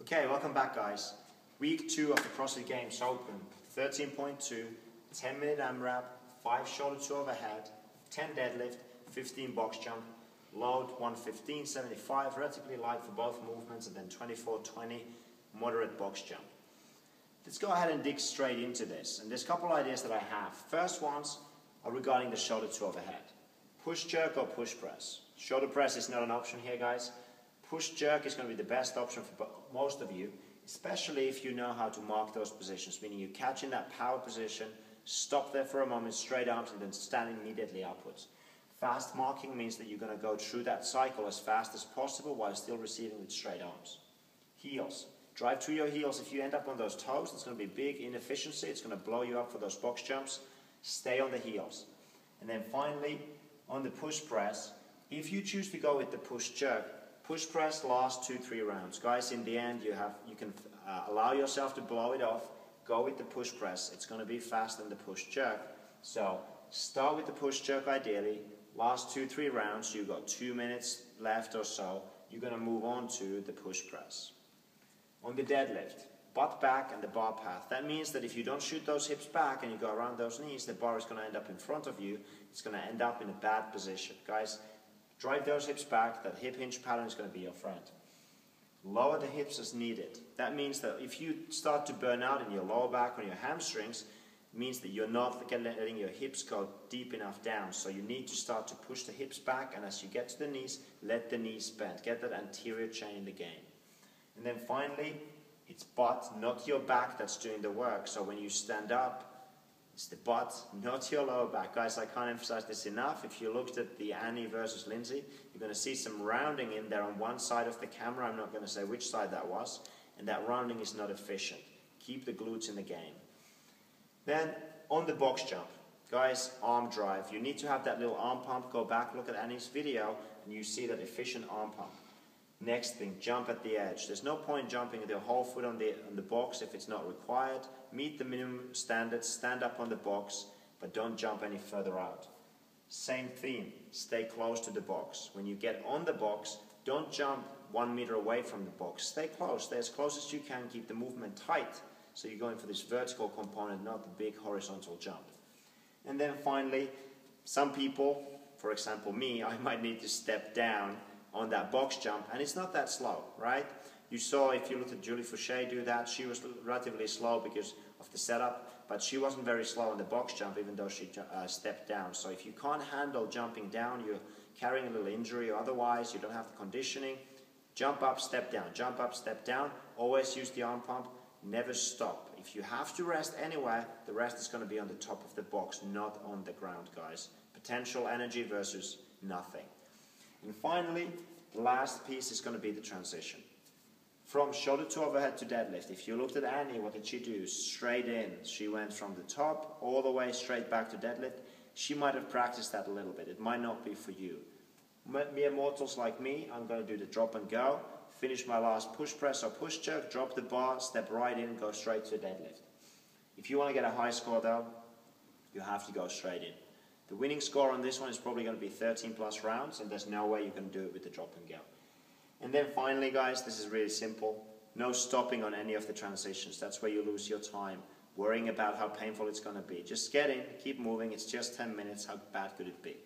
Okay, welcome back guys. Week 2 of the CrossFit Games Open. 13.2, 10-minute AMRAP, 5 shoulder to overhead, 10 deadlift, 15 box jump, load 115-75, relatively light for both movements, and then 24-20, moderate box jump. Let's go ahead and dig straight into this. And there's a couple ideas that I have. First ones are regarding the shoulder to overhead. Push jerk or push press. Shoulder press is not an option here guys. Push jerk is going to be the best option for most of you, especially if you know how to mark those positions, meaning you catch in that power position, stop there for a moment, straight arms, and then stand immediately upwards. Fast marking means that you're going to go through that cycle as fast as possible while still receiving with straight arms. Heels. Drive through your heels. If you end up on those toes, it's going to be big inefficiency. It's going to blow you up for those box jumps. Stay on the heels. And then finally, on the push press, if you choose to go with the push jerk, push press lasts 2-3 rounds. Guys, in the end, you can allow yourself to blow it off. Go with the push press. It's going to be faster than the push jerk. So start with the push jerk ideally. Last 2-3 rounds, you've got 2 minutes left or so. You're going to move on to the push press. On the deadlift, butt back and the bar path. That means that if you don't shoot those hips back and you go around those knees, the bar is going to end up in front of you. It's going to end up in a bad position. Guys, drive those hips back. That hip hinge pattern is going to be your friend. Lower the hips as needed. That means that if you start to burn out in your lower back or your hamstrings, it means that you're not letting your hips go deep enough down. So you need to start to push the hips back, and as you get to the knees, let the knees bend. Get that anterior chain in the game. And then finally, it's butt, not your back, that's doing the work. So when you stand up, it's the butt, not your lower back. Guys, I can't emphasize this enough. If you looked at the Annie versus Lindsay, you're going to see some rounding in there on one side of the camera. I'm not going to say which side that was. And that rounding is not efficient. Keep the glutes in the game. Then, on the box jump, guys, arm drive. You need to have that little arm pump. Go back, look at Annie's video, and you see that efficient arm pump. Next thing, jump at the edge. There's no point jumping with your whole foot on the box if it's not required. Meet the minimum standards, stand up on the box, but don't jump any further out. Same theme, stay close to the box. When you get on the box, don't jump 1 meter away from the box. Stay close, stay as close as you can, keep the movement tight, so you're going for this vertical component, not the big horizontal jump. And then finally, some people, for example me, I might need to step down on that box jump, and it's not that slow, right? You saw, if you looked at Julie Fouché do that, she was relatively slow because of the setup, but she wasn't very slow on the box jump even though she stepped down. So if you can't handle jumping down, you're carrying a little injury, or otherwise you don't have the conditioning, jump up, step down, jump up, step down. Always use the arm pump, never stop. If you have to rest anywhere, the rest is going to be on the top of the box, not on the ground, guys. Potential energy versus nothing. And finally, the last piece is going to be the transition. From shoulder to overhead to deadlift. If you looked at Annie, what did she do? Straight in. She went from the top all the way straight back to deadlift. She might have practiced that a little bit. It might not be for you. Mere mortals like me, I'm going to do the drop and go, finish my last push press or push jerk, drop the bar, step right in, go straight to deadlift. If you want to get a high score though, you have to go straight in. The winning score on this one is probably going to be 13 plus rounds, and there's no way you can do it with the drop and go. And then finally guys, this is really simple. No stopping on any of the transitions. That's where you lose your time, worrying about how painful it's going to be. Just get in, keep moving. It's just 10 minutes. How bad could it be?